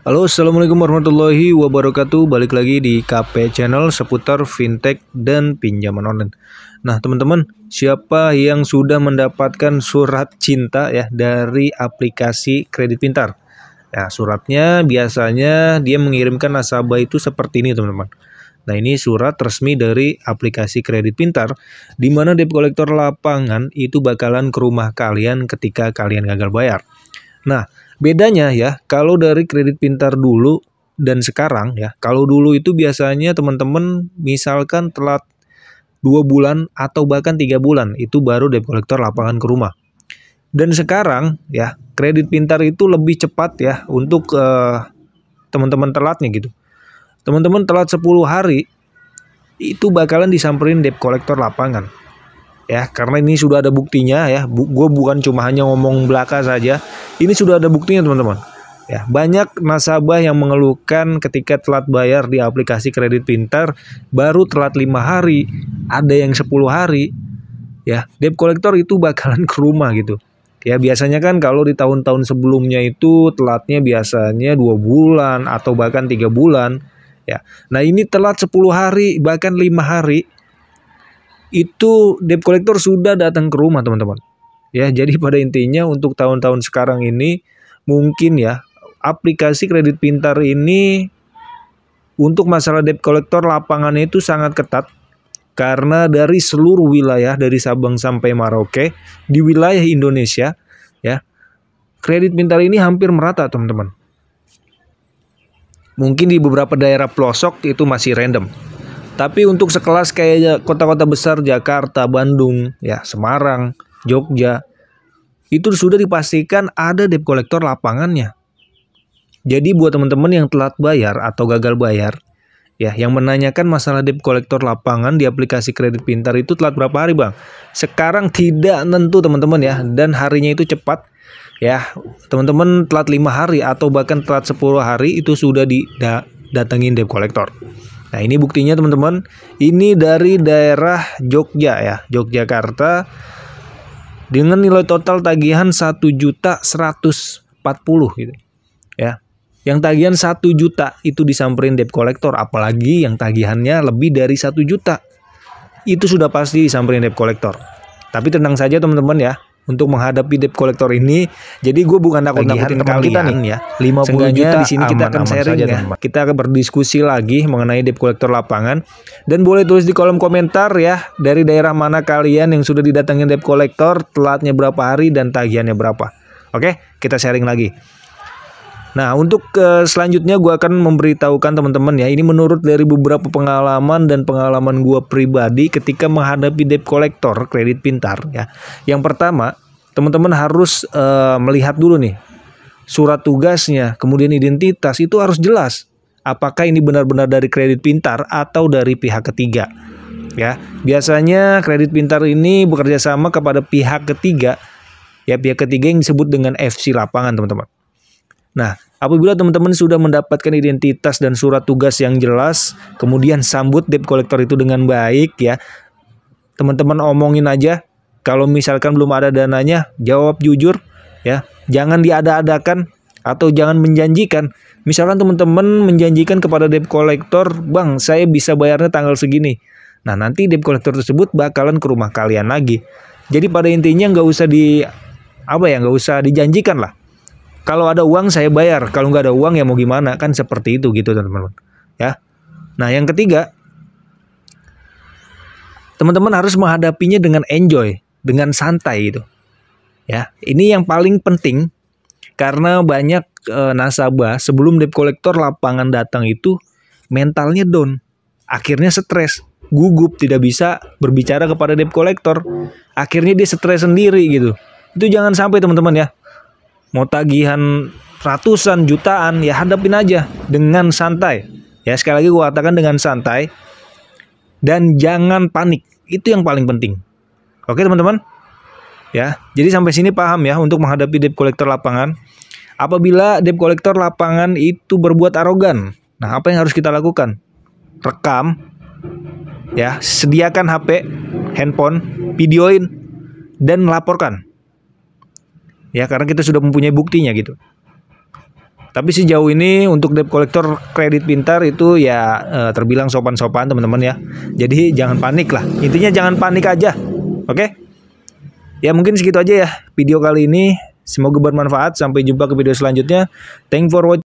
Halo, assalamualaikum warahmatullahi wabarakatuh. Balik lagi di KP Channel seputar fintech dan pinjaman online. Nah, teman-teman, siapa yang sudah mendapatkan surat cinta ya dari aplikasi Kredit Pintar? Ya, suratnya biasanya dia mengirimkan nasabah itu seperti ini, teman-teman. Nah, ini surat resmi dari aplikasi Kredit Pintar, di mana debt collector lapangan itu bakalan ke rumah kalian ketika kalian gagal bayar. Nah, bedanya ya, kalau dari Kredit Pintar dulu dan sekarang ya, kalau dulu itu biasanya teman-teman misalkan telat 2 bulan atau bahkan 3 bulan, itu baru debt collector lapangan ke rumah. Dan sekarang ya, Kredit Pintar itu lebih cepat ya untuk teman-teman telatnya gitu. Teman-teman telat 10 hari, itu bakalan disamperin debt collector lapangan. Ya, karena ini sudah ada buktinya ya. Gue bukan cuma hanya ngomong belaka saja. Ini sudah ada buktinya, teman-teman. Ya, banyak nasabah yang mengeluhkan ketika telat bayar di aplikasi Kredit Pintar baru telat 5 hari, ada yang 10 hari. Ya, debt collector itu bakalan ke rumah gitu. Ya, biasanya kan kalau di tahun-tahun sebelumnya itu telatnya biasanya 2 bulan atau bahkan 3 bulan. Ya. Nah, ini telat 10 hari bahkan 5 hari. Itu debt collector sudah datang ke rumah, teman-teman. Ya, jadi pada intinya untuk tahun-tahun sekarang ini mungkin ya aplikasi Kredit Pintar ini untuk masalah debt collector lapangannya itu sangat ketat karena dari seluruh wilayah dari Sabang sampai Merauke di wilayah Indonesia ya, Kredit Pintar ini hampir merata, teman-teman. Mungkin di beberapa daerah pelosok itu masih random. Tapi untuk sekelas kayak kota-kota besar Jakarta, Bandung, ya Semarang, Jogja, itu sudah dipastikan ada debt collector lapangannya. Jadi buat teman-teman yang telat bayar atau gagal bayar, ya yang menanyakan masalah debt collector lapangan di aplikasi Kredit Pintar itu telat berapa hari, Bang? Sekarang tidak nentu, teman-teman ya, dan harinya itu cepat. Ya, teman-teman telat 5 hari atau bahkan telat 10 hari itu sudah didatengin debt collector. Nah, ini buktinya, teman-teman. Ini dari daerah Jogja ya, Yogyakarta, dengan nilai total tagihan 1.140.000 gitu. Ya. Yang tagihan 1 juta itu disamperin debt collector, apalagi yang tagihannya lebih dari 1 juta. Itu sudah pasti disamperin debt collector. Tapi tenang saja, teman-teman ya. Untuk menghadapi debt collector ini, jadi gue bukan nakut-nakutin kalian kita nih ya. 50 juta di sini kita akan sharing saja, ya. Kita akan berdiskusi lagi mengenai debt collector lapangan, dan boleh tulis di kolom komentar ya dari daerah mana kalian yang sudah didatengin debt collector, telatnya berapa hari dan tagihannya berapa. Oke, kita sharing lagi. Nah, untuk selanjutnya gue akan memberitahukan teman-teman ya, ini menurut dari beberapa pengalaman dan pengalaman gue pribadi ketika menghadapi debt collector Kredit Pintar ya. Yang pertama, teman-teman harus melihat dulu nih surat tugasnya, kemudian identitas itu harus jelas. Apakah ini benar-benar dari Kredit Pintar atau dari pihak ketiga? Ya, biasanya Kredit Pintar ini bekerja sama kepada pihak ketiga. Ya, pihak ketiga yang disebut dengan FC lapangan, teman-teman. Nah, apabila teman-teman sudah mendapatkan identitas dan surat tugas yang jelas, kemudian sambut debt collector itu dengan baik ya. Teman-teman omongin aja, kalau misalkan belum ada dananya, jawab jujur ya. Jangan diada-adakan atau jangan menjanjikan. Misalkan teman-teman menjanjikan kepada debt collector, "Bang, saya bisa bayarnya tanggal segini." Nah, nanti debt collector tersebut bakalan ke rumah kalian lagi. Jadi pada intinya nggak usah nggak usah dijanjikan lah. Kalau ada uang saya bayar, kalau nggak ada uang ya mau gimana, kan seperti itu gitu, teman-teman. Ya. Nah, yang ketiga, teman-teman harus menghadapinya dengan enjoy, dengan santai gitu. Ya, ini yang paling penting karena banyak nasabah sebelum debt collector lapangan datang itu mentalnya down. Akhirnya stres, gugup, tidak bisa berbicara kepada debt collector. Akhirnya dia stres sendiri gitu. Itu jangan sampai, teman-teman ya. Mau tagihan ratusan jutaan ya hadapin aja dengan santai. Ya, sekali lagi gue katakan dengan santai dan jangan panik. Itu yang paling penting. Oke, teman-teman? Ya, jadi sampai sini paham ya untuk menghadapi debt collector lapangan. Apabila debt collector lapangan itu berbuat arogan, nah apa yang harus kita lakukan? Rekam ya, sediakan HP, handphone, videoin dan laporkan. Ya, karena kita sudah mempunyai buktinya gitu. Tapi sejauh ini untuk debt collector kredit pintar itu ya terbilang sopan-sopan teman-teman ya. Jadi jangan panik lah. Intinya jangan panik aja. Oke? Ya mungkin segitu aja ya video kali ini. Semoga bermanfaat. Sampai jumpa ke video selanjutnya. Thank for watching.